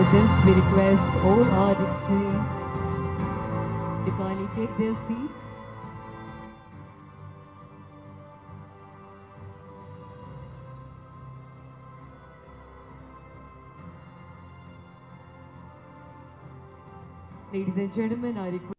indulgence, we request all our dignitaries to kindly take their seats. Ladies and gentlemen, I request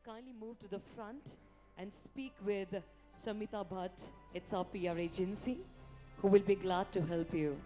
kindly move to the front and speak with Shamita Bhatt, it's our PR agency, who will be glad to help you.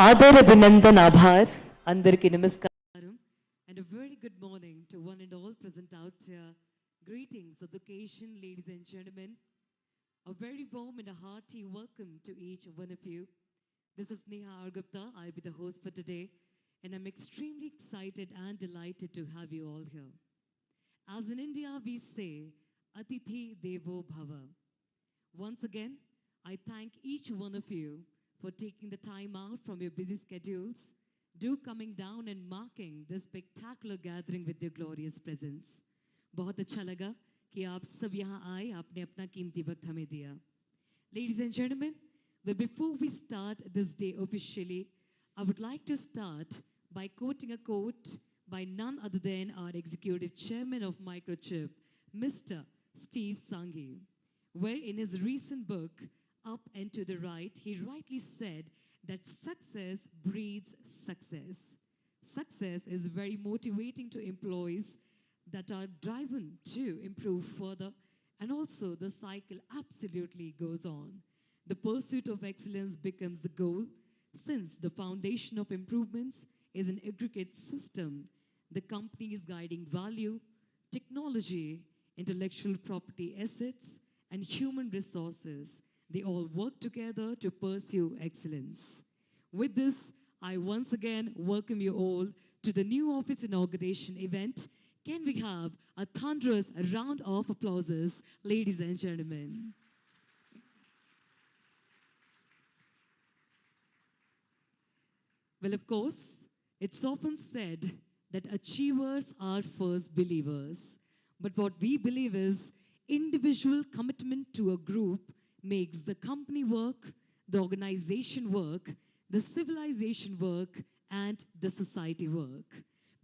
Adar Abhinandan Abhar, Andarki Namaskaram, and a very good morning to one and all present out here. Greetings of the occasion, ladies and gentlemen. A very warm and a hearty welcome to each one of you. This is Neha Argupta. I'll be the host for today, and I'm extremely excited and delighted to have you all here. As in India, we say, Atithi Devo Bhava. Once again, I thank each one of you for taking the time out from your busy schedules, do coming down and marking this spectacular gathering with your glorious presence. बहुत अच्छा लगा कि आप सब यहाँ आए, आपने अपना कीमती वक्त हमें दिया. Ladies and gentlemen, but before we start this day officially, I would like to start by quoting a quote by none other than our executive chairman of Microchip, Mr. Steve Sanghi, where in his recent book, Up and to the Right, he rightly said that success breeds success. Success is very motivating to employees that are driven to improve further, and also the cycle absolutely goes on. The pursuit of excellence becomes the goal, since the foundation of improvements is an aggregate system. The company is guiding value, technology, intellectual property assets, and human resources. They all work together to pursue excellence. With this, I once again welcome you all to the new office inauguration event. Can we have a thunderous round of applauses, ladies and gentlemen? Well, of course, it's often said that achievers are first believers. But what we believe is individual commitment to a group makes the company work, the organization work, the civilization work, and the society work.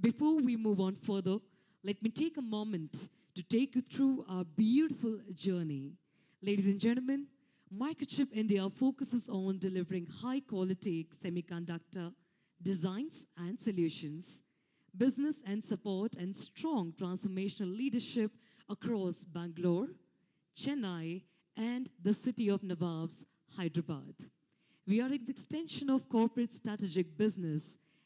Before we move on further, let me take a moment to take you through our beautiful journey. Ladies and gentlemen, Microchip India focuses on delivering high quality semiconductor designs and solutions, business and support, and strong transformational leadership across Bangalore, Chennai, and the city of Nawabs, Hyderabad. We are an extension of corporate strategic business,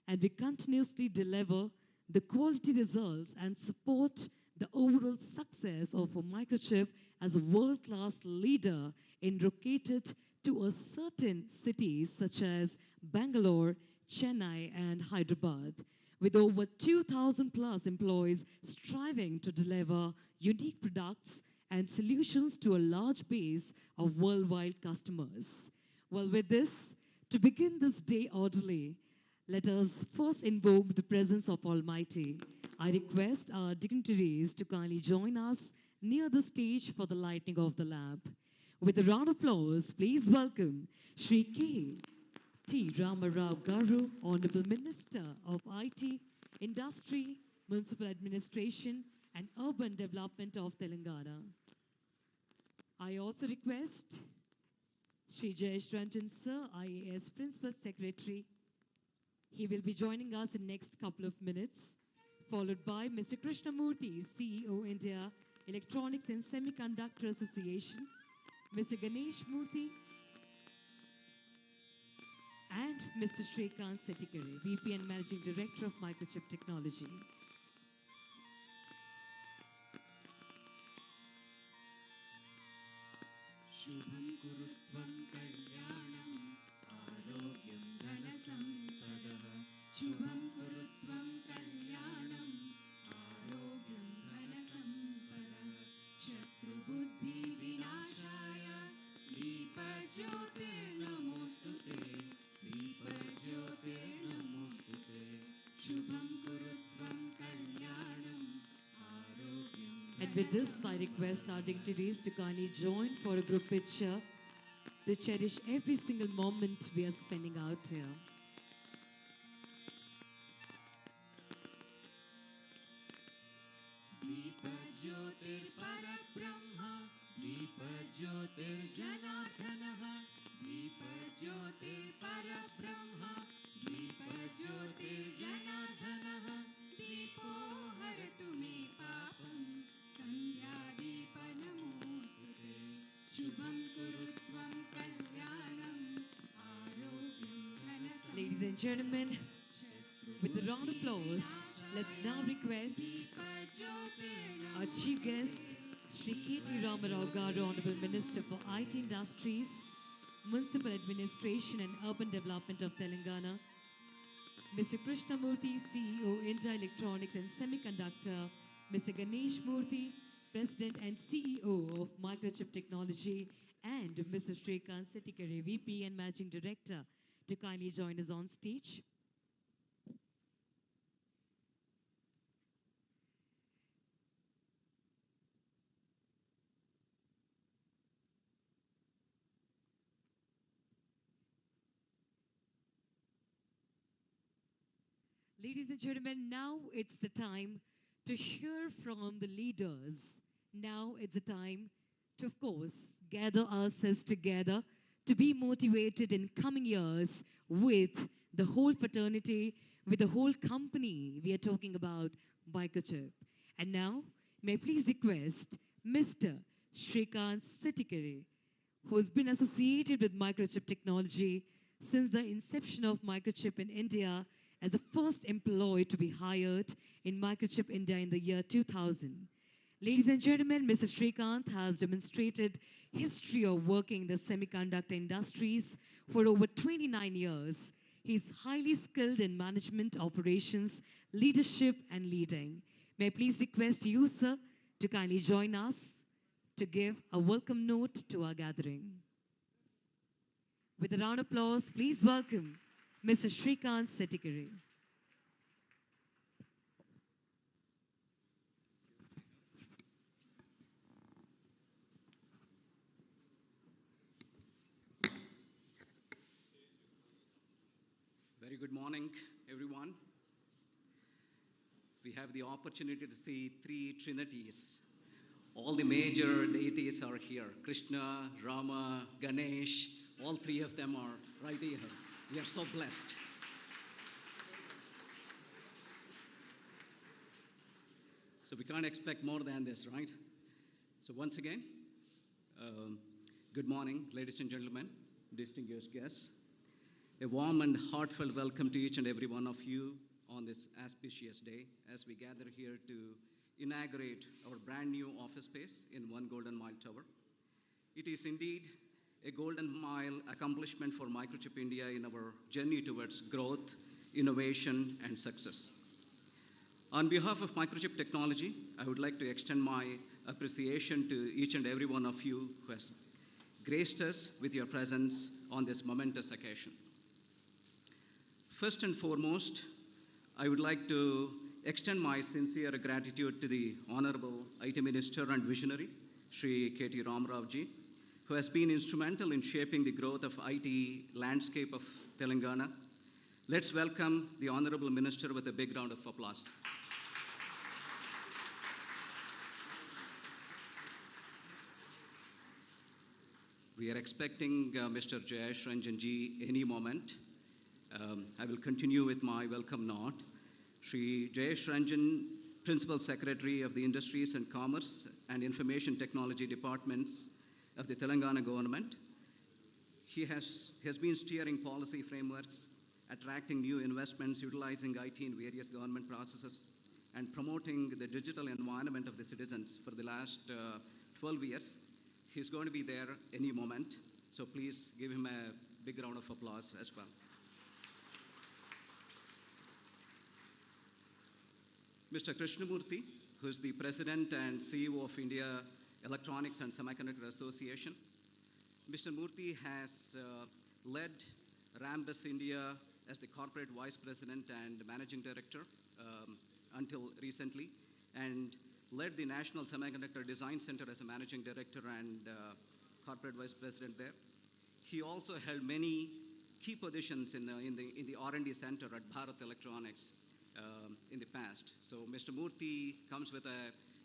and we continuously deliver the quality results and support the overall success of a Microchip as a world-class leader in located to a certain cities such as Bangalore, Chennai, and Hyderabad, with over 2,000 plus employees striving to deliver unique products and solutions to a large base of worldwide customers. Well, with this, to begin this day orderly, let us first invoke the presence of Almighty. I request our dignitaries to kindly join us near the stage for the lighting of the lamp. With a round of applause, please welcome Shri K. T. Ramarao Garu, Honorable Minister of IT, Industry, Municipal Administration and Urban Development of Telangana. I also request Shri Jayesh Ranjan Sir, IAS Principal Secretary. He will be joining us in next couple of minutes, followed by Mr. Krishnamurthy, CEO, India Electronics and Semiconductor Association, Mr. Ganesh Murthy, and Mr. Shrikant Setikare, VP and Managing Director of Microchip Technology. Shubham kurutvam kalyanam arogyam dhanasampadah. Shubham kurutvam kalyanam arogyam dhanasampadah. Shatru buddhi vinashaya deepajyotir namostute. Deepajyotir namostute. Shubham kurutvam kalyanam arogyam. And with this, I request our dignitaries to kindly join for a group picture to cherish every single moment we are spending out here. Deepajyotir parabrahma, Deepajyotir janardhanaha, Deepajyotir parabrahma, Deepajyotir janardhanaha, Deepo haratu me papam, Sandhya namostute. Shubham kurutvam kalyanam, arogyam dhanasam. Ladies and gentlemen, with a round of applause, let's now request our chief guest, Shri K. T. Ramarao Garu, Honorable Minister for IT Industries, Municipal Administration and Urban Development of Telangana, Mr. Krishnamurthy, CEO, India Electronics and Semiconductor, Mr. Ganesh Murthy, President and CEO of Microchip Technology, and Mr. Shrikant Setikare, VP and Managing Director, to kindly join us on stage. Ladies and gentlemen, now it's the time to hear from the leaders. Now it's the time to, of course, gather ourselves together to be motivated in coming years with the whole fraternity, with the whole company we are talking about, Microchip. And now, may I please request Mr. Shrikant Setikare, who has been associated with Microchip Technology since the inception of Microchip in India as the first employee to be hired in Microchip India in the year 2000. Ladies and gentlemen, Mr. Shrikant has demonstrated history of working in the semiconductor industries for over 29 years. He is highly skilled in management, operations, leadership, and leading. May I please request you, sir, to kindly join us to give a welcome note to our gathering. With a round of applause, please welcome Mr. Shrikant Setikare. Very good morning, everyone. We have the opportunity to see three trinities. All the major deities are here. Krishna, Rama, Ganesh, all three of them are right here. We are so blessed. So we can't expect more than this, right? So once again, good morning, ladies and gentlemen, distinguished guests. A warm and heartfelt welcome to each and every one of you on this auspicious day as we gather here to inaugurate our brand new office space in One Golden Mile Tower. It is indeed a golden mile accomplishment for Microchip India in our journey towards growth, innovation, and success. On behalf of Microchip Technology, I would like to extend my appreciation to each and every one of you who has graced us with your presence on this momentous occasion. First and foremost, I would like to extend my sincere gratitude to the Honorable IT Minister and Visionary, Shri K.T. Ramarao ji, who has been instrumental in shaping the growth of IT landscape of Telangana. Let's welcome the Honorable Minister with a big round of applause. We are expecting Mr. Jayesh Ranjan ji any moment. I will continue with my welcome note. Shri Jayesh Ranjan, Principal Secretary of the Industries and Commerce and Information Technology Departments of the Telangana government. He has been steering policy frameworks, attracting new investments, utilizing IT in various government processes, and promoting the digital environment of the citizens for the last 12 years. He's going to be there any moment, so please give him a big round of applause as well. Mr. Krishnamurthy, who is the President and CEO of India Electronics and Semiconductor Association. Mr. Murthy has led Rambus India as the Corporate Vice President and Managing Director until recently, and led the National Semiconductor Design Center as a Managing Director and Corporate Vice President there. He also held many key positions in the R&D Center at Bharat Electronics in the past. So Mr. Murthy comes with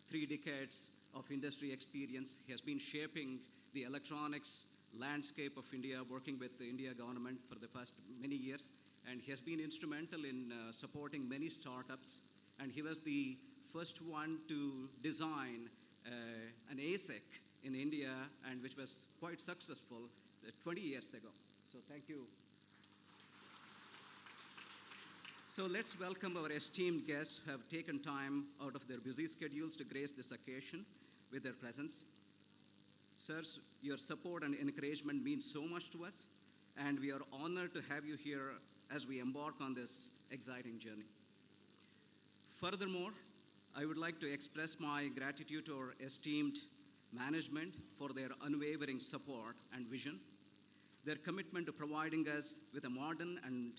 3 decades of industry experience. He has been shaping the electronics landscape of India, working with the India government for the past many years, and he has been instrumental in supporting many startups, and he was the first one to design an ASIC in India, and which was quite successful 20 years ago. So thank you. So let's welcome our esteemed guests who have taken time out of their busy schedules to grace this occasion with their presence. Sirs, your support and encouragement means so much to us, and we are honored to have you here as we embark on this exciting journey. Furthermore, I would like to express my gratitude to our esteemed management for their unwavering support and vision. Their commitment to providing us with a modern and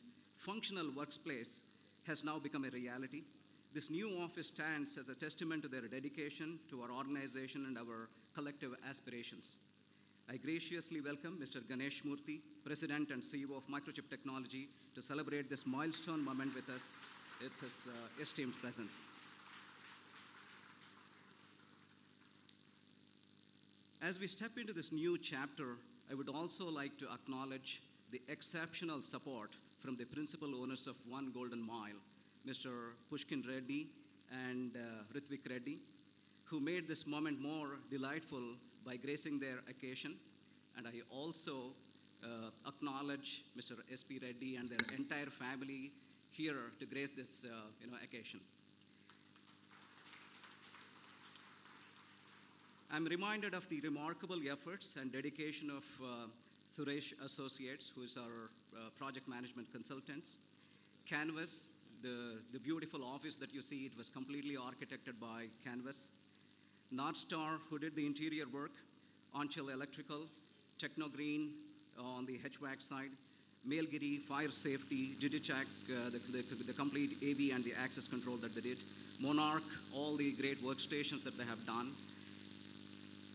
functional workplace has now become a reality. This new office stands as a testament to their dedication to our organization and our collective aspirations. I graciously welcome Mr. Ganesh Murthy, President and CEO of Microchip Technology, to celebrate this milestone moment with us with his esteemed presence. As we step into this new chapter, I would also like to acknowledge the exceptional support from the principal owners of One Golden Mile, Mr. Pushkin Reddy and Ritvik Reddy, who made this moment more delightful by gracing their occasion. And I also acknowledge Mr. S.P. Reddy and their entire family here to grace this occasion. I'm reminded of the remarkable efforts and dedication of Suresh Associates, who is our project management consultants. Canvas, the beautiful office that you see, it was completely architected by Canvas. North Star, who did the interior work, Anchal Electrical, Technogreen on the HVAC side, Mailgiri, Fire Safety, Digicheck, the complete AV and the access control that they did, Monarch, all the great workstations that they have done.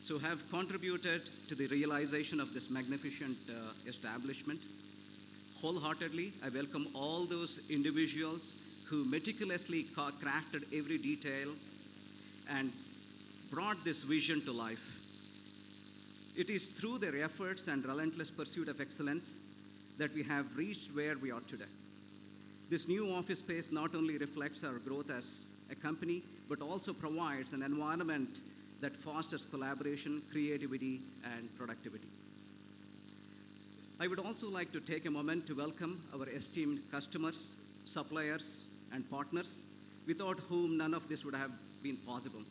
So have contributed to the realization of this magnificent establishment. Wholeheartedly, I welcome all those individuals who meticulously crafted every detail and brought this vision to life. It is through their efforts and relentless pursuit of excellence that we have reached where we are today. This new office space not only reflects our growth as a company, but also provides an environment that fosters collaboration, creativity, and productivity. I would also like to take a moment to welcome our esteemed customers, suppliers, and partners, without whom none of this would have been possible.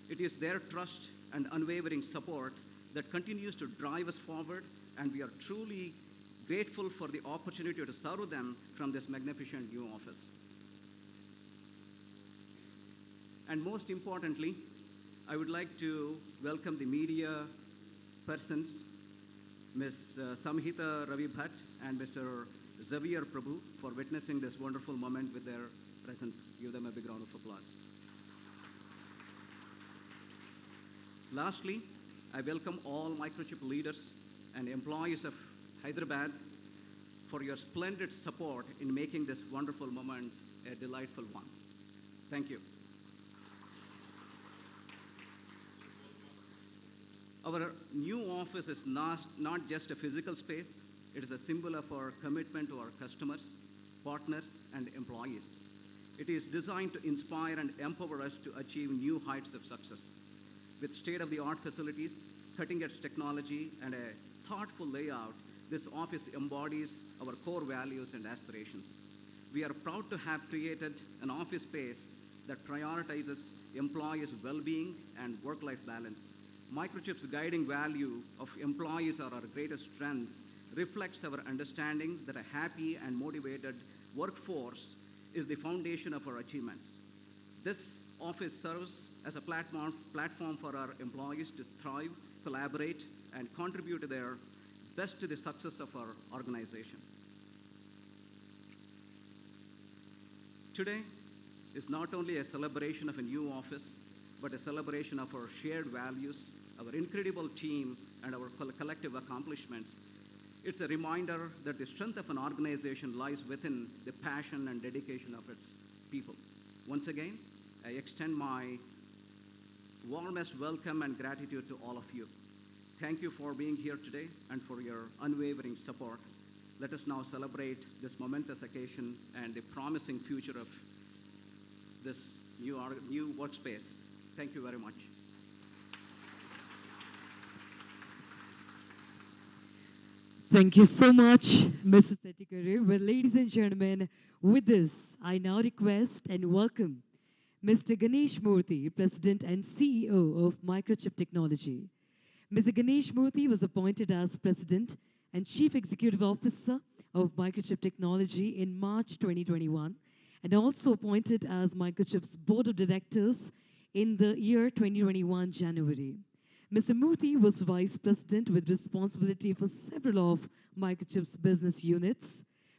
It is their trust and unwavering support that continues to drive us forward, and we are truly grateful for the opportunity to serve them from this magnificent new office. And most importantly, I would like to welcome the media persons, Ms. Samhita Ravi Bhatt and Mr. Xavier Prabhu for witnessing this wonderful moment with their presence. Give them a big round of applause. Lastly, I welcome all Microchip leaders and employees of Hyderabad for your splendid support in making this wonderful moment a delightful one. Thank you. Our new office is not just a physical space, it is a symbol of our commitment to our customers, partners, and employees. It is designed to inspire and empower us to achieve new heights of success. With state-of-the-art facilities, cutting-edge technology, and a thoughtful layout, this office embodies our core values and aspirations. We are proud to have created an office space that prioritizes employees' well-being and work-life balance. Microchip's guiding value of employees are our greatest strength reflects our understanding that a happy and motivated workforce is the foundation of our achievements. This office serves as a platform for our employees to thrive, collaborate, and contribute their best to the success of our organization. Today is not only a celebration of a new office, but a celebration of our shared values, our incredible team, and our collective accomplishments. It's a reminder that the strength of an organization lies within the passion and dedication of its people. Once again, I extend my warmest welcome and gratitude to all of you. Thank you for being here today and for your unwavering support. Let us now celebrate this momentous occasion and the promising future of this new workspace. Thank you very much. Thank you so much, Mrs. Setikare. Well, ladies and gentlemen, with this, I now request and welcome Mr. Ganesh Murthy, President and CEO of Microchip Technology. Mr. Ganesh Murthy was appointed as President and Chief Executive Officer of Microchip Technology in March 2021 and also appointed as Microchip's Board of Directors in the year 2021 January. Mr. Murthy was Vice President with responsibility for several of Microchip's business units.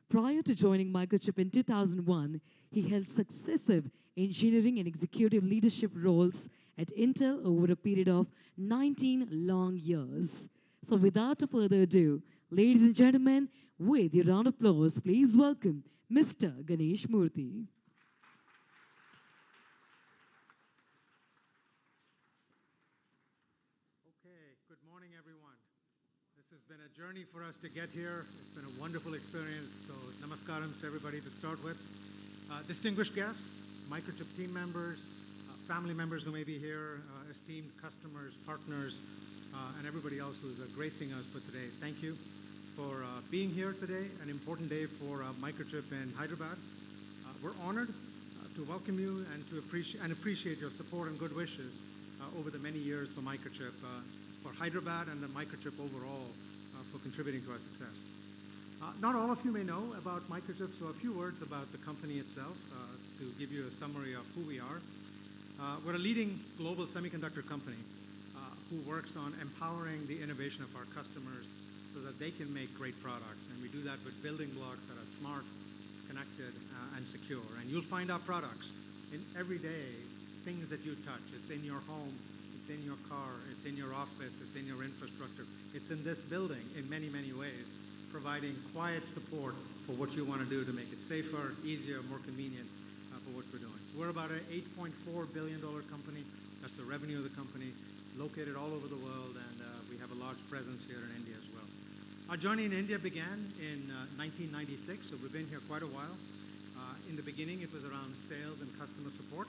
Prior to joining Microchip in 2001, he held successive engineering and executive leadership roles at Intel over a period of 19 long years. So without further ado, ladies and gentlemen, with your round of applause, please welcome Mr. Ganesh Murthy. Okay, good morning, everyone. This has been a journey for us to get here. It's been a wonderful experience. So, namaskaram to everybody to start with. Distinguished guests, Microchip team members, family members who may be here, esteemed customers, partners, and everybody else who's gracing us for today. Thank you for being here today, an important day for Microchip in Hyderabad. We're honored to welcome you and to appreciate your support and good wishes over the many years for Microchip, for Hyderabad and the Microchip overall for contributing to our success. Not all of you may know about Microchip, so a few words about the company itself to give you a summary of who we are. We're a leading global semiconductor company who works on empowering the innovation of our customers so that they can make great products. And we do that with building blocks that are smart, connected, and secure. And you'll find our products in everyday things that you touch. It's in your home, it's in your car, it's in your office, it's in your infrastructure. It's in this building in many, many ways, providing quiet support for what you want to do to make it safer, easier, more convenient for what we're doing. We're about an $8.4 billion company. That's the revenue of the company, located all over the world, and we have a large presence here in India as well. Our journey in India began in 1996, so we've been here quite a while. In the beginning, it was around sales and customer support,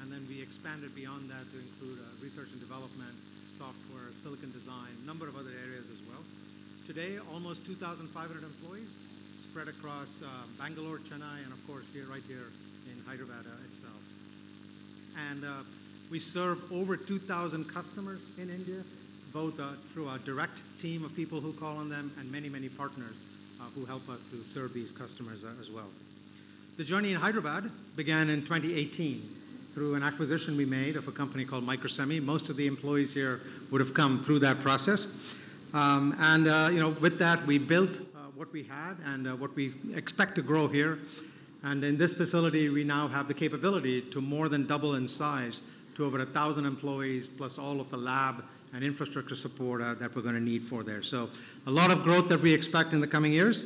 and then we expanded beyond that to include research and development, software, silicon design, a number of other areas as well. Today, almost 2,500 employees spread across Bangalore, Chennai, and of course, right here in Hyderabad itself. And we serve over 2,000 customers in India, both through our direct team of people who call on them and many, many partners who help us to serve these customers as well. The journey in Hyderabad began in 2018 through an acquisition we made of a company called Microsemi. Most of the employees here would have come through that process. With that, we built what we had and what we expect to grow here. And in this facility, we now have the capability to more than double in size to over 1,000 employees, plus all of the lab and infrastructure support that we're going to need for there. So a lot of growth that we expect in the coming years.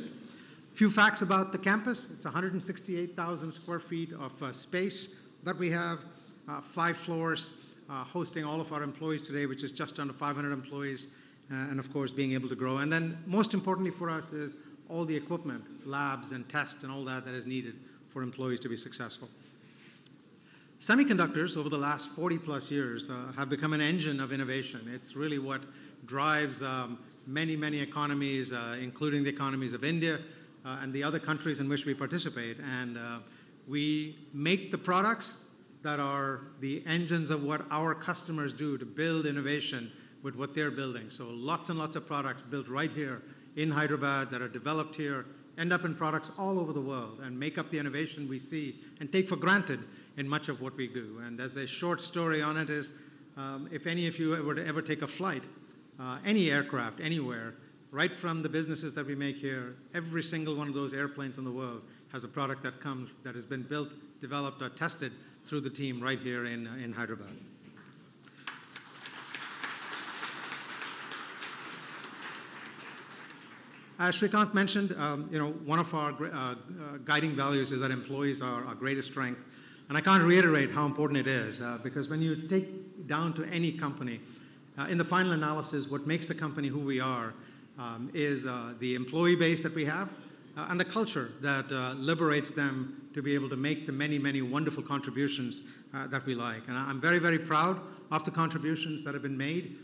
Few facts about the campus. It's 168,000 square feet of space that we have, 5 floors, hosting all of our employees today, which is just under 500 employees, and of course being able to grow. And then most importantly for us is all the equipment, labs and tests and all that is needed for employees to be successful. Semiconductors over the last 40 plus years have become an engine of innovation. It's really what drives many economies, including the economies of India and the other countries in which we participate. And we make the products that are the engines of what our customers do to build innovation with what they're building. So lots and lots of products built right here in Hyderabad that are developed here, end up in products all over the world and make up the innovation we see and take for granted in much of what we do. And as a short story on it is, if any of you were to ever take a flight, any aircraft, anywhere, right from the businesses that we make here, every single one of those airplanes in the world has a product that has been built, developed, or tested through the team right here in Hyderabad. As Shrikant mentioned, one of our guiding values is that employees are our greatest strength. And I can't reiterate how important it is, because when you take down to any company, in the final analysis, what makes the company who we are is the employee base that we have and the culture that liberates them to be able to make the many wonderful contributions that we like. And I'm very proud of the contributions that have been made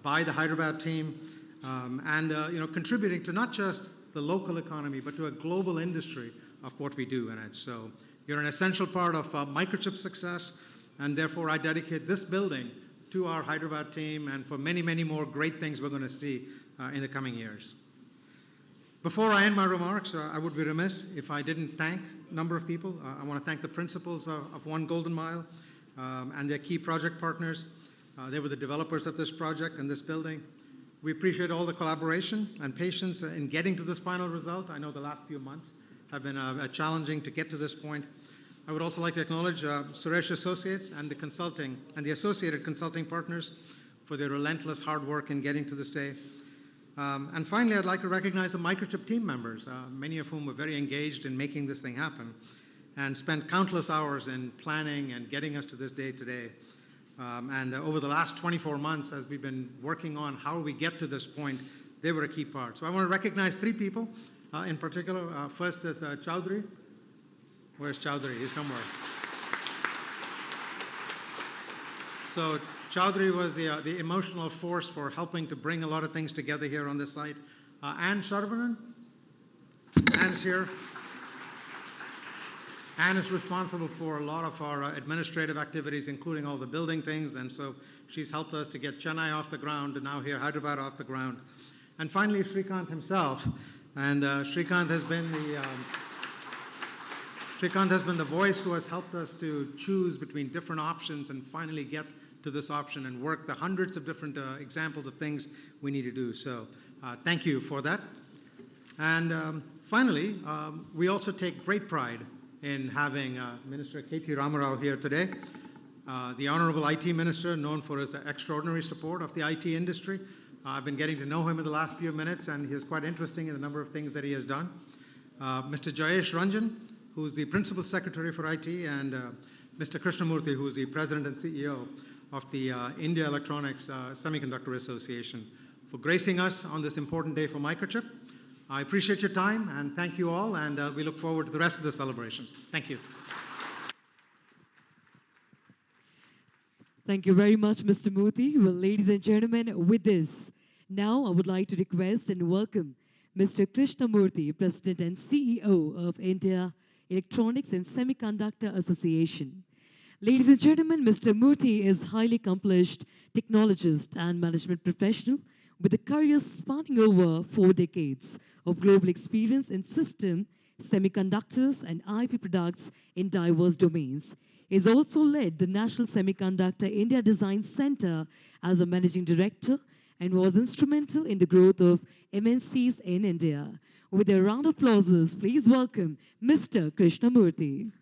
by the Hyderabad team and contributing to not just the local economy, but to a global industry of what we do in it. So you're an essential part of Microchip's success, and therefore I dedicate this building to our Hyderabad team and for many more great things we're going to see in the coming years. Before I end my remarks, I would be remiss if I didn't thank a number of people. I want to thank the principals of One Golden Mile and their key project partners. They were the developers of this project and this building. We appreciate all the collaboration and patience in getting to this final result. I know the last few months have been challenging to get to this point. I would also like to acknowledge Suresh Associates and the associated consulting partners for their relentless hard work in getting to this day. And finally, I'd like to recognize the Microchip team members, many of whom were very engaged in making this thing happen and spent countless hours in planning and getting us to this day today. And over the last 24 months, as we've been working on how we get to this point, they were a key part. So I want to recognize 3 people in particular. First is Chowdhury. Where's Chowdhury? He's somewhere. So Chowdhury was the emotional force for helping to bring a lot of things together here on this site. Anne Sharvanan. Anne's here. Anne is responsible for a lot of our administrative activities, including all the building things, and so she's helped us to get Chennai off the ground and now here Hyderabad off the ground. And finally, Shrikant himself. And Shrikant has been the voice who has helped us to choose between different options and finally get to this option and work the hundreds of different examples of things we need to do. So thank you for that. And finally, we also take great pride in having Minister K.T. Ramarao here today, the Honorable IT Minister, known for his extraordinary support of the IT industry. I've been getting to know him in the last few minutes, and he is quite interesting in the number of things that he has done. Mr. Jayesh Ranjan, who's the Principal Secretary for IT, and Mr. Krishnamurthy, who's the President and CEO of the India Electronics Semiconductor Association, for gracing us on this important day for Microchip. I appreciate your time, and thank you all, and we look forward to the rest of the celebration. Thank you. Thank you very much, Mr. Murthy. Well, ladies and gentlemen, with this, now I would like to request and welcome Mr. Krishnamurthy, President and CEO of India Electronics and Semiconductor Association. Ladies and gentlemen, Mr. Murthy is highly accomplished technologist and management professional with a career spanning over 4 decades of global experience in system, semiconductors, and IP products in diverse domains. He has also led the National Semiconductor India Design Center as a managing director and was instrumental in the growth of MNCs in India. With a round of applause, please welcome Mr. Krishnamurthy.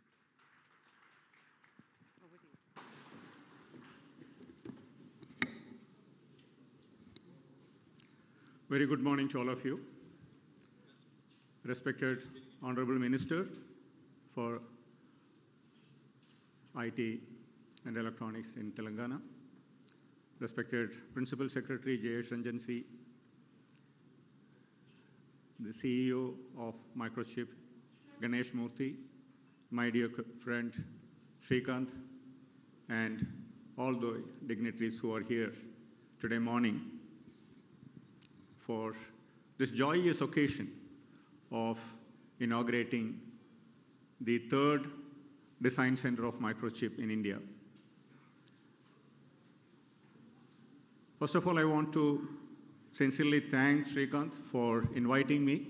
Very good morning to all of you. Respected Honorable Minister for IT and Electronics in Telangana, respected Principal Secretary J.S. Ranjansi, the CEO of Microchip, Ganesh Murthy, my dear friend Srikanth, and all the dignitaries who are here today morning for this joyous occasion of inaugurating the third design center of Microchip in India. First of all, I want to sincerely thank Srikanth for inviting me.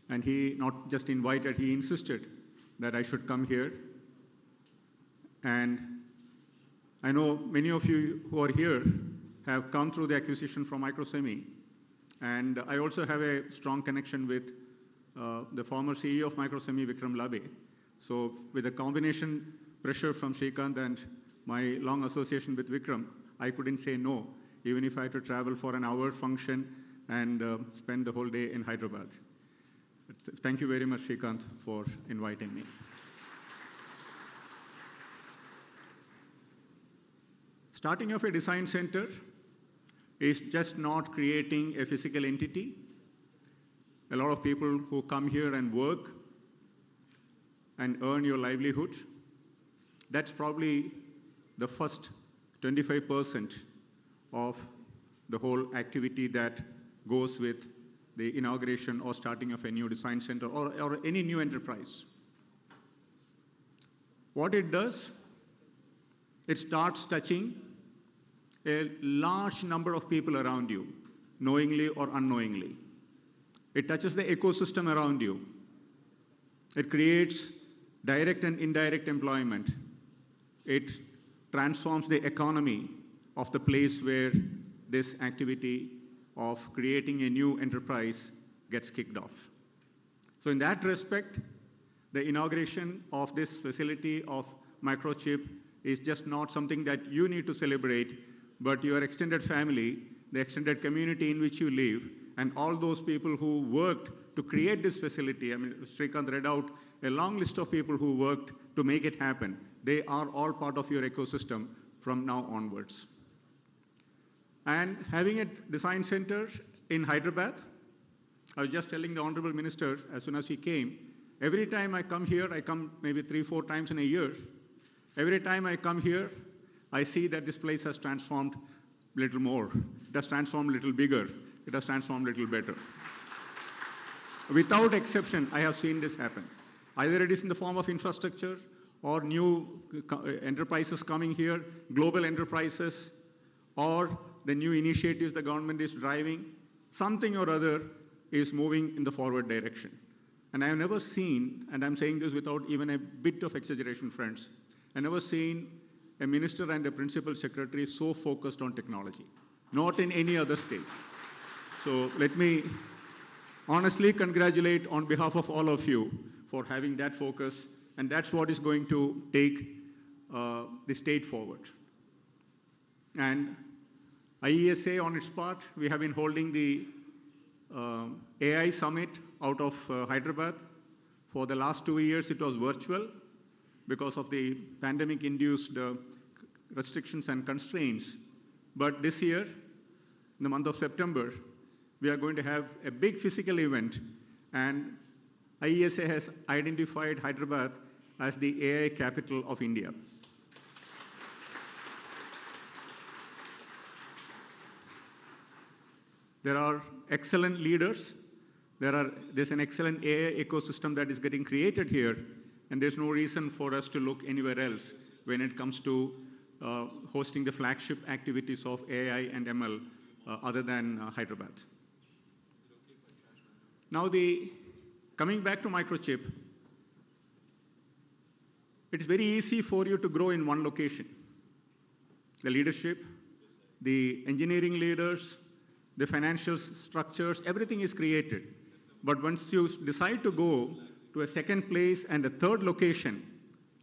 And he not just invited, he insisted that I should come here. And I know many of you who are here have come through the acquisition from Microsemi. And I also have a strong connection with the former CEO of Microsemi, Vikram Labhe. So with the combination pressure from Srikanth and my long association with Vikram, I couldn't say no, even if I had to travel for an hour function and spend the whole day in Hyderabad. Thank you very much, Srikanth, for inviting me. Starting off a design center is just not creating a physical entity. A lot of people who come here and work and earn your livelihood, that's probably the first 25% of the whole activity that goes with the inauguration or starting of a new design center or any new enterprise. What it does, it starts touching a large number of people around you, knowingly or unknowingly. It touches the ecosystem around you. It creates direct and indirect employment. It transforms the economy of the place where this activity of creating a new enterprise gets kicked off. So in that respect, the inauguration of this facility of Microchip is just not something that you need to celebrate, but your extended family, the extended community in which you live, and all those people who worked to create this facility. I mean, Srikanth read out a long list of people who worked to make it happen. They are all part of your ecosystem from now onwards. And having a design center in Hyderabad, I was just telling the Honorable Minister as soon as he came, every time I come here, I come maybe 3-4 times in a year. Every time I come here, I see that this place has transformed a little more. It has transformed a little bigger. It has transformed a little better. Without exception, I have seen this happen. Either it is in the form of infrastructure or new enterprises coming here, global enterprises, or the new initiatives the government is driving, something or other is moving in the forward direction. And I have never seen, and I'm saying this without even a bit of exaggeration, friends, I've never seen a minister and a principal secretary so focused on technology, not in any other state. So let me honestly congratulate on behalf of all of you for having that focus, and that's what is going to take the state forward. And IESA on its part, we have been holding the AI Summit out of Hyderabad. For the last 2 years, it was virtual because of the pandemic-induced restrictions and constraints. But this year, in the month of September, we are going to have a big physical event, and IESA has identified Hyderabad as the AI capital of India. There are excellent leaders. There's an excellent AI ecosystem that is getting created here, and there's no reason for us to look anywhere else when it comes to hosting the flagship activities of AI and ML other than Hyderabad. Now, coming back to Microchip, it's very easy for you to grow in one location. The leadership, the engineering leaders, the financial structures, everything is created. But once you decide to go to a second place and a third location,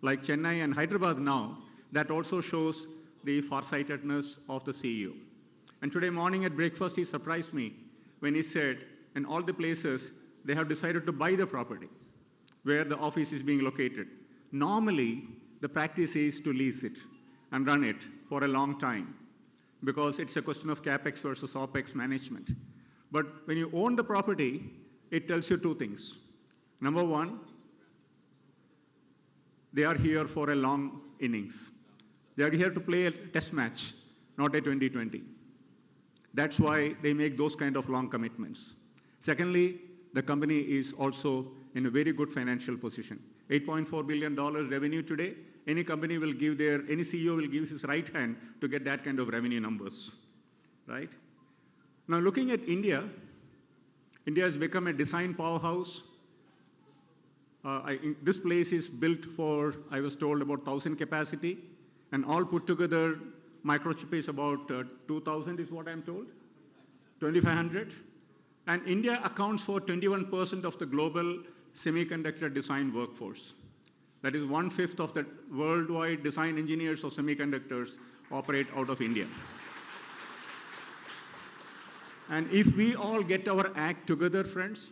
like Chennai and Hyderabad now, that also shows the farsightedness of the CEO. And today morning at breakfast, he surprised me when he said, in all the places, they have decided to buy the property where the office is being located. Normally, the practice is to lease it and run it for a long time because it's a question of capex versus opex management. But when you own the property, it tells you two things. Number one, they are here for a long innings. They are here to play a test match, not a 2020. That's why they make those kind of long commitments. Secondly, the company is also in a very good financial position. $8.4 billion revenue today. Any company will give any CEO will give his right hand to get that kind of revenue numbers, right? Now looking at India, India has become a design powerhouse. This place is built for, I was told, about 1,000 capacity, and all put together, Microchip is about 2,000 is what I'm told, 2,500. And India accounts for 21% of the global semiconductor design workforce. That is 1/5 of the worldwide design engineers of semiconductors operate out of India. And if we all get our act together, friends,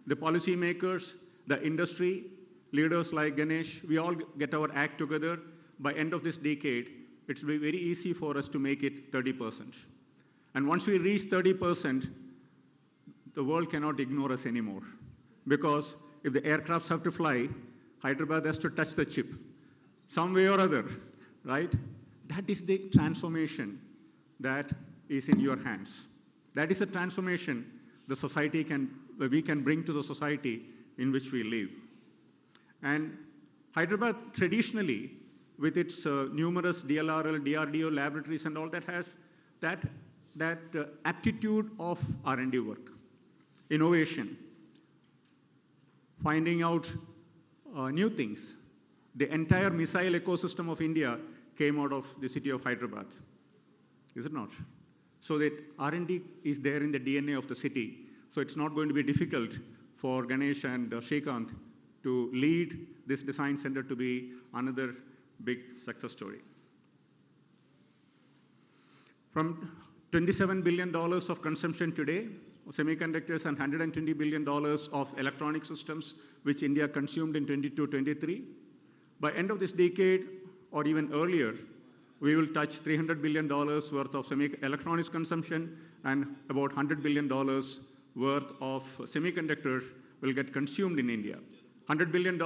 the policymakers, the industry, leaders like Ganesh, we all get our act together, by end of this decade, it will be very easy for us to make it 30%. And once we reach 30%, the world cannot ignore us anymore. Because if the aircrafts have to fly, Hyderabad has to touch the chip, some way or other, right? That is the transformation that is in your hands. That is a transformation we can bring to the society in which we live. And Hyderabad traditionally, with its numerous DLRL, DRDO laboratories and all that, has that aptitude of R&D work, innovation, finding out new things. The entire missile ecosystem of India came out of the city of Hyderabad, is it not? So that R&D is there in the DNA of the city. So it's not going to be difficult for Ganesh and Srikanth to lead this design center to be another big success story. From $27 billion of consumption today, of semiconductors, and $120 billion of electronic systems, which India consumed in 22-23, by end of this decade, or even earlier, we will touch $300 billion worth of electronics consumption, and about $100 billion worth of semiconductors will get consumed in India. $100 billion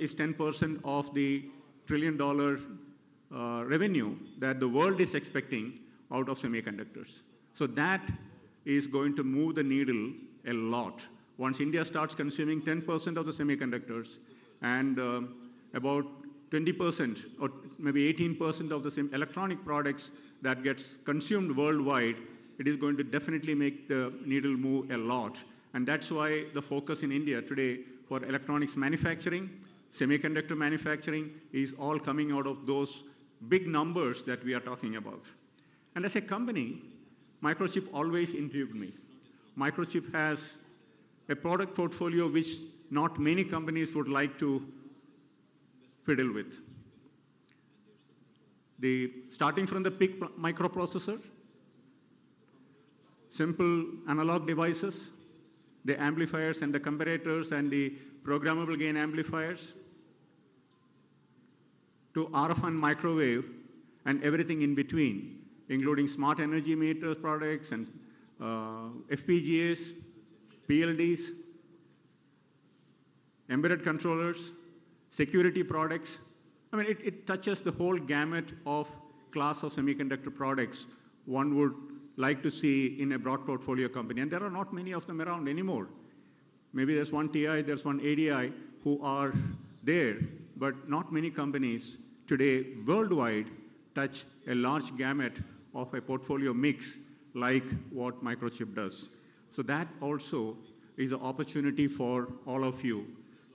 is 10% of the trillion-dollar revenue that the world is expecting out of semiconductors. So that is going to move the needle a lot. Once India starts consuming 10% of the semiconductors and about 20% or maybe 18% of the electronic products that gets consumed worldwide, it is going to definitely make the needle move a lot. And that's why the focus in India today for electronics manufacturing, semiconductor manufacturing is all coming out of those big numbers that we are talking about. And as a company, Microchip always intrigued me. Microchip has a product portfolio which not many companies would like to fiddle with. Starting from the PIC microprocessor, simple analog devices, the amplifiers and the comparators and the programmable gain amplifiers, to RF and microwave and everything in between, including smart energy meters products and FPGAs, PLDs, embedded controllers, security products. I mean, it touches the whole gamut of class of semiconductor products one would like to see in a broad portfolio company. And there are not many of them around anymore. Maybe there's one TI, there's one ADI who are there, but not many companies today worldwide touch a large gamut of a portfolio mix like what Microchip does. So that also is an opportunity for all of you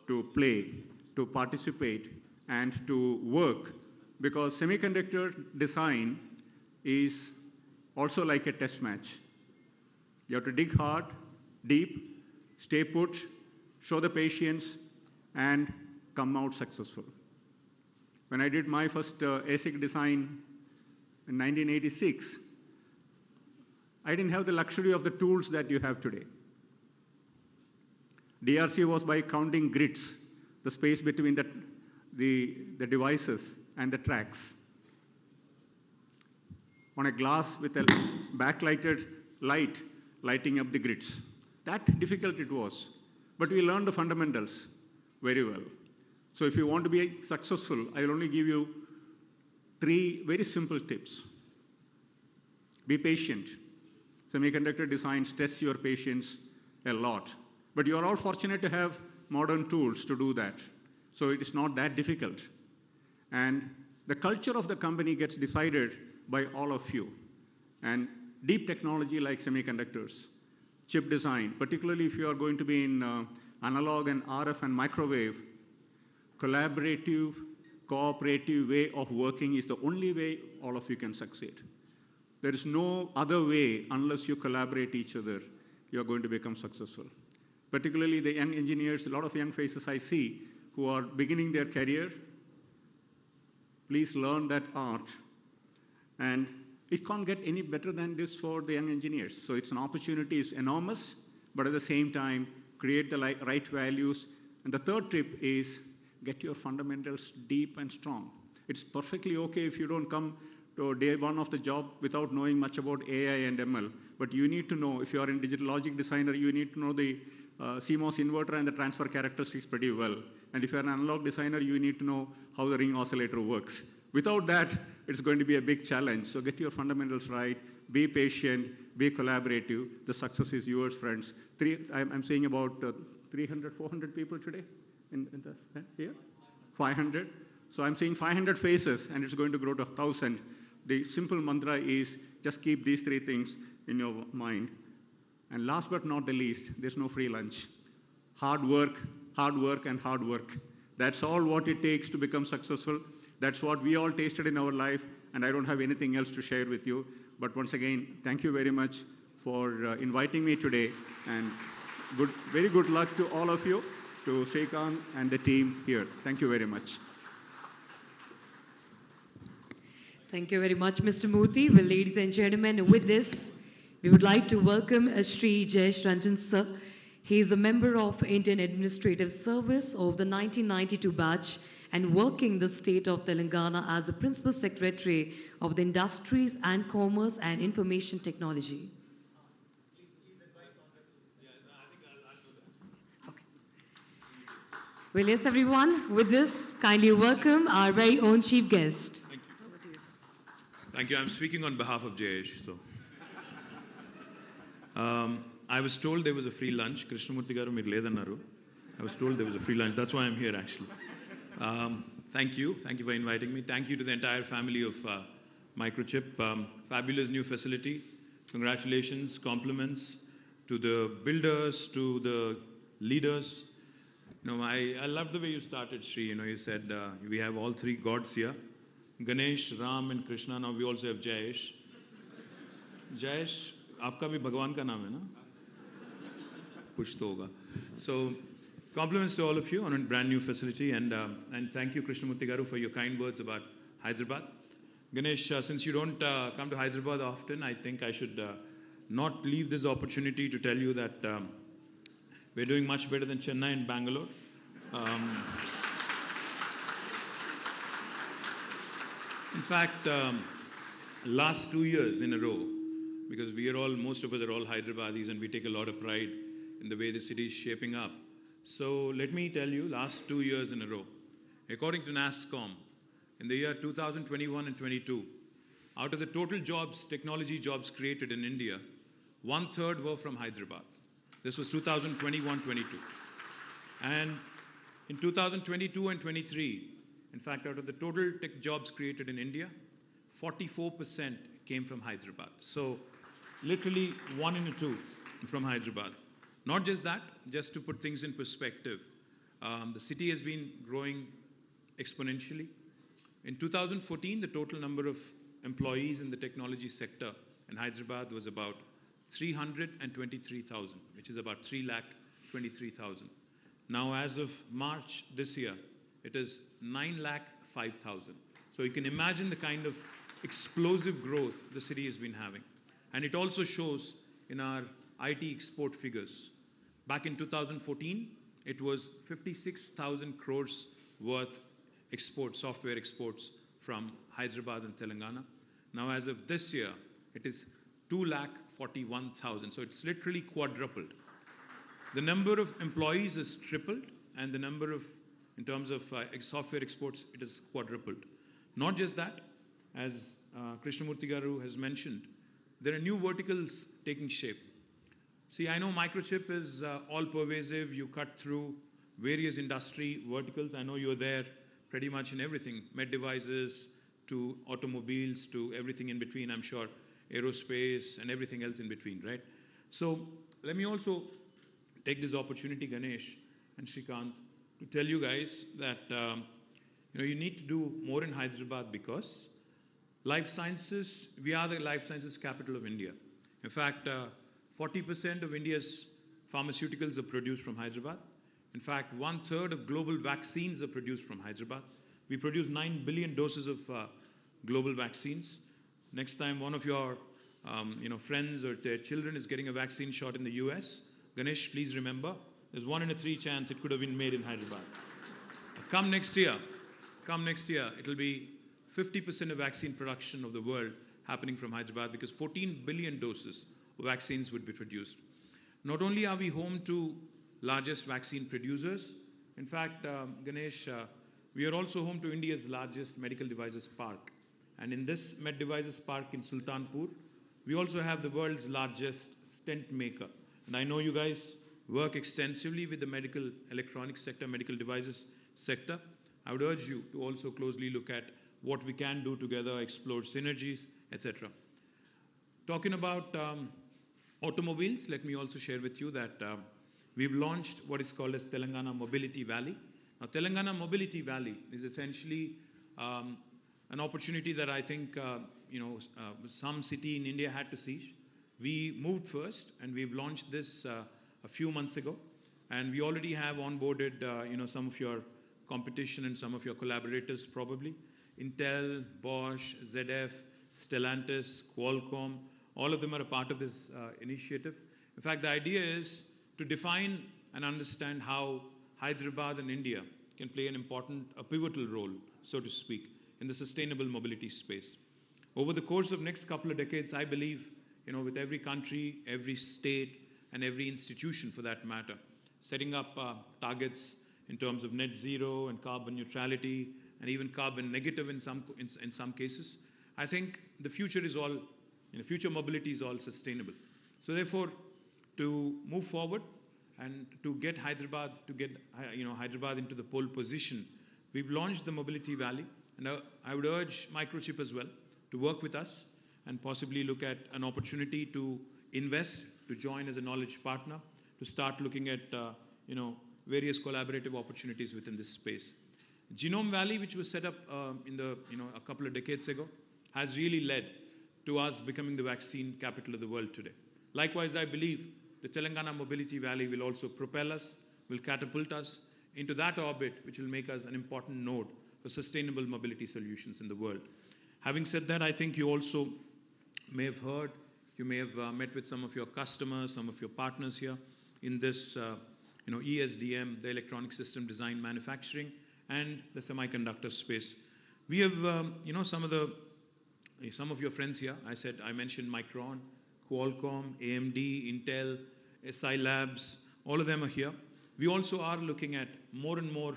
to play, to participate, and to work, because semiconductor design is also like a test match. You have to dig hard, deep, stay put, show the patience, and come out successful. When I did my first ASIC design in 1986, I didn't have the luxury of the tools that you have today. DRC was by counting grids, the space between the devices and the tracks, on a glass with a backlighted light lighting up the grids. That difficult it was. But we learned the fundamentals very well. So if you want to be successful, I will only give you 3 very simple tips. Be patient. Semiconductor design tests your patience a lot. But you are all fortunate to have modern tools to do that. So it is not that difficult. And the culture of the company gets decided by all of you. And deep technology like semiconductors, chip design, particularly if you are going to be in analog and RF and microwave, collaborative, cooperative way of working is the only way all of you can succeed. There is no other way unless you collaborate each other, you are going to become successful. Particularly the young engineers, a lot of young faces I see who are beginning their career. Please learn that art. And it can't get any better than this for the young engineers. So it's an opportunity, it's enormous, but at the same time, create the right values. And the third tip is get your fundamentals deep and strong. It's perfectly okay if you don't come to day one of the job without knowing much about AI and ML. But you need to know, if you are in digital logic designer, you need to know the CMOS inverter and the transfer characteristics pretty well. And if you're an analog designer, you need to know how the ring oscillator works. Without that, it's going to be a big challenge. So get your fundamentals right, be patient, be collaborative. The success is yours, friends. I'm saying about 300, 400 people today in here? 500. So I'm seeing 500 faces, and it's going to grow to 1,000. The simple mantra is just keep these 3 things in your mind. And last but not the least, there's no free lunch. Hard work, and hard work. That's all what it takes to become successful. That's what we all tasted in our life, and I don't have anything else to share with you. But once again, thank you very much for inviting me today, and very good luck to all of you, to Srikanth and the team here. Thank you very much. Thank you very much, Mr. Murthy. Well, ladies and gentlemen, with this, we would like to welcome Shri Jayesh Ranjan sir. He is a member of Indian Administrative Service of the 1992 batch and working the state of Telangana as the Principal Secretary of the Industries and Commerce and Information Technology. Okay. Well, yes, everyone, with this, kindly welcome our very own chief guest. Thank you. I'm speaking on behalf of Jayesh. So, I was told there was a free lunch. Krishnamurthy garu meer ledannaru. I was told there was a free lunch. That's why I'm here, actually. Thank you. Thank you for inviting me. Thank you to the entire family of Microchip. Fabulous new facility. Congratulations, compliments to the builders, to the leaders. You know, I love the way you started, Shri. You know, you said we have all 3 gods here. Ganesh, Ram and Krishna. Now we also have Jayesh. Jayesh, आपका भी भगवान का नाम है ना? कुछ तो होगा. So, compliments to all of you on a brand new facility, and thank you, Krishnamurthy garu, for your kind words about Hyderabad. Ganesh, since you don't come to Hyderabad often, I think I should not leave this opportunity to tell you that we're doing much better than Chennai and Bangalore. In fact, last 2 years in a row, because most of us are all Hyderabadis and we take a lot of pride in the way the city is shaping up. So let me tell you, last 2 years in a row, according to NASSCOM, in the year 2021 and 22, out of the total jobs, technology jobs created in India, 1/3 were from Hyderabad. This was 2021-22. And in 2022 and 23, in fact, out of the total tech jobs created in India, 44% came from Hyderabad. So literally 1 in 2 from Hyderabad. Not just that, just to put things in perspective, the city has been growing exponentially. In 2014, the total number of employees in the technology sector in Hyderabad was about 323,000, which is about 23,000. Now, as of March this year, it is 9,05,000. So you can imagine the kind of explosive growth the city has been having. And it also shows in our IT export figures. Back in 2014, it was 56,000 crores worth software exports from Hyderabad and Telangana. Now, as of this year, it is 2,41,000. So it's literally quadrupled. The number of employees has tripled, and the number of, in terms of software exports, it has quadrupled. Not just that, as Krishnamurthy Garu has mentioned, there are new verticals taking shape. See, I know Microchip is all pervasive. You cut through various industry verticals. I know you're there pretty much in everything, med devices to automobiles to everything in between, I'm sure, aerospace and everything else in between, right? So let me also take this opportunity, Ganesh and Shrikant, to tell you guys that you need to do more in Hyderabad because life sciences, we are the life sciences capital of India. In fact, 40% of India's pharmaceuticals are produced from Hyderabad. In fact, 1/3 of global vaccines are produced from Hyderabad. We produce 9 billion doses of global vaccines. Next time one of your friends or their children is getting a vaccine shot in the US, Ganesh, please remember, there's 1 in 3 chance it could have been made in Hyderabad. Come next year, it'll be 50% of vaccine production of the world happening from Hyderabad because 14 billion doses of vaccines would be produced. Not only are we home to largest vaccine producers, in fact, Ganesh, we are also home to India's largest medical devices park. And in this med devices park in Sultanpur, we also have the world's largest stent maker. And I know you guys work extensively with the medical electronics sector, medical devices sector. I would urge you to also closely look at what we can do together, explore synergies, etc. Talking about automobiles, let me also share with you that we've launched what is called as Telangana Mobility Valley. Now, Telangana Mobility Valley is essentially an opportunity that I think some city in India had to seize. We moved first, and we've launched this a few months ago, and we already have onboarded some of your competition and some of your collaborators probably. Intel, Bosch, ZF, Stellantis, Qualcomm, all of them are a part of this initiative. In fact, the idea is to define and understand how Hyderabad and India can play a pivotal role, so to speak, in the sustainable mobility space. Over the course of next couple of decades, I believe, with every country, every state, and every institution for that matter, setting up targets in terms of net zero and carbon neutrality and even carbon negative in some cases, I think the future is all, future mobility is all sustainable. So therefore, to move forward and to get Hyderabad into the pole position, we've launched the Mobility Valley, and I would urge Microchip as well to work with us and possibly look at an opportunity to invest, to join as a knowledge partner, to start looking at various collaborative opportunities within this space. Genome Valley, which was set up a couple of decades ago, has really led to us becoming the vaccine capital of the world today. Likewise, I believe the Telangana Mobility Valley will also propel us, will catapult us into that orbit, which will make us an important node for sustainable mobility solutions in the world. Having said that, I think you also may have heard, you may have met with some of your customers, some of your partners here in this ESDM, the electronic system design manufacturing, and the semiconductor space. We have, some of your friends here. I mentioned Micron, Qualcomm, AMD, Intel, SI Labs. All of them are here. We also are looking at more and more,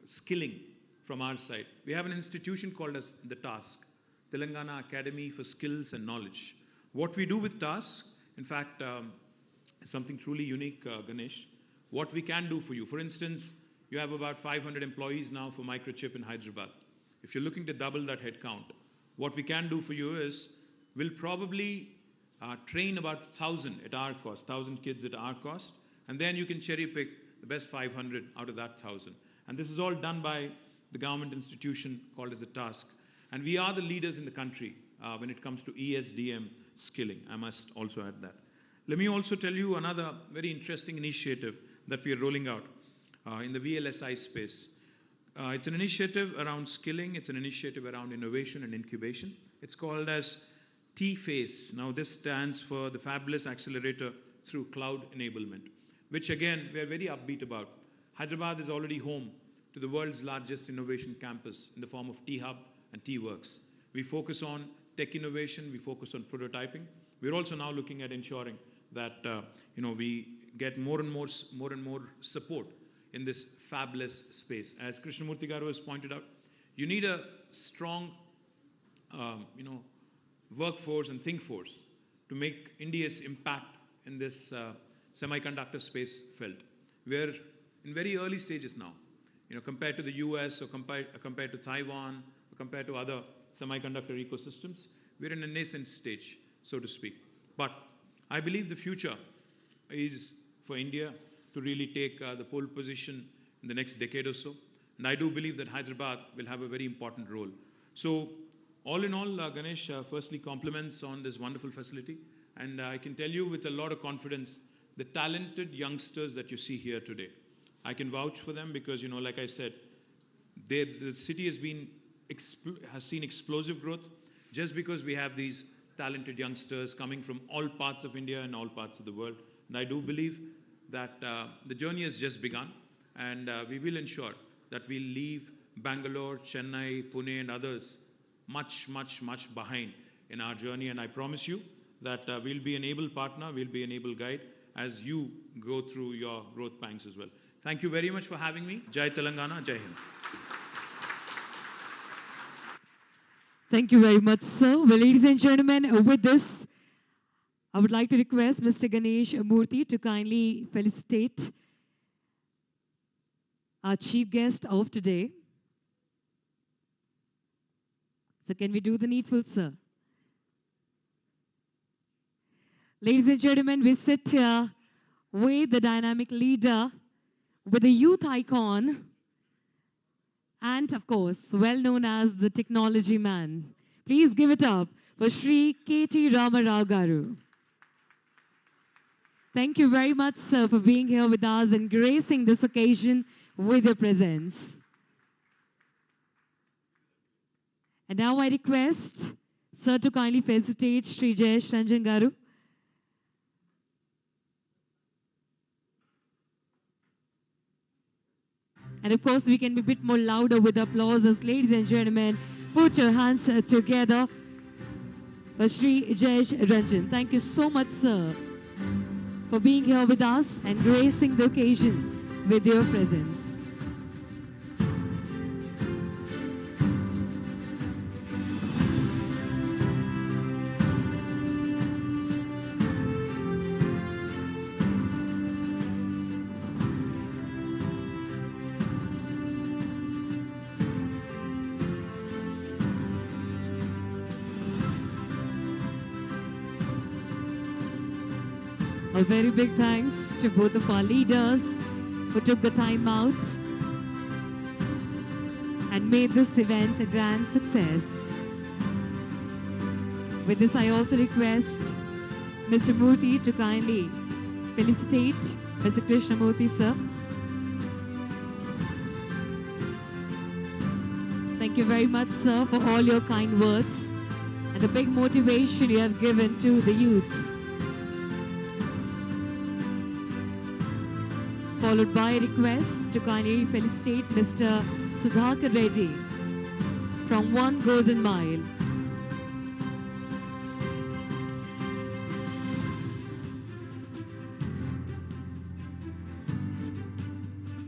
skilling from our side. We have an institution called as the TASK, Telangana Academy for Skills and Knowledge. What we do with TASK, in fact, is something truly unique, Ganesh. What we can do for you. For instance, you have about 500 employees now for Microchip in Hyderabad. If you're looking to double that headcount, what we can do for you is we'll probably train about 1,000 at our cost, 1,000 kids at our cost, and then you can cherry pick the best 500 out of that 1,000. And this is all done by the government institution called as a TASK. And we are the leaders in the country when it comes to ESDM skilling. I must also add that. Let me also tell you another very interesting initiative that we are rolling out in the VLSI space. It's an initiative around skilling. It's an initiative around innovation and incubation. It's called as T-FACE. Now, this stands for the Fabulous Accelerator through Cloud Enablement, which again, we are very upbeat about. Hyderabad is already home to the world's largest innovation campus in the form of T-Hub and T-Works. We focus on tech innovation. We focus on prototyping. We're also now looking at ensuring that we get more and more support in this fabulous space. As Krishnamurti Garu has pointed out, you need a strong workforce and think force to make India's impact in this semiconductor space felt. We're in very early stages now, compared to the US or compared to Taiwan or compared to other semiconductor ecosystems. We're in a nascent stage, so to speak. But I believe the future is for India to really take the pole position in the next decade or so. And I do believe that Hyderabad will have a very important role. So all in all, Ganesh, firstly compliments on this wonderful facility. And I can tell you with a lot of confidence, the talented youngsters that you see here today, I can vouch for them because, like I said, the city has seen explosive growth just because we have these talented youngsters coming from all parts of India and all parts of the world. And I do believe that the journey has just begun, and we will ensure that we leave Bangalore, Chennai, Pune, and others much, much, much behind in our journey. And I promise you that we'll be an able partner, we'll be an able guide as you go through your growth pangs as well. Thank you very much for having me. Jai Telangana, Jai Hind. Thank you very much, sir. Well, ladies and gentlemen, with this, I would like to request Mr. Ganesh Murthy to kindly felicitate our chief guest of today. So can we do the needful, sir? Ladies and gentlemen, we sit here with the dynamic leader, with the youth icon, and of course, well known as the technology man. Please give it up for Shri K.T. Ramarao Garu. Thank you very much, sir, for being here with us and gracing this occasion with your presence. And now I request sir to kindly felicitate Shri Jayesh Ranjan Garu. And of course, we can be a bit more louder with applause as ladies and gentlemen, put your hands together for Shri Jayesh Ranjan. Thank you so much, sir, for being here with us and gracing the occasion with your presence. A very big thanks to both of our leaders who took the time out and made this event a grand success. With this, I also request Mr. Murthy to kindly felicitate Mr. Krishnamurti, sir. Thank you very much, sir, for all your kind words and the big motivation you have given to the youth. Followed by a request to kindly felicitate Mr. Sudhakar Reddy from One Golden Mile.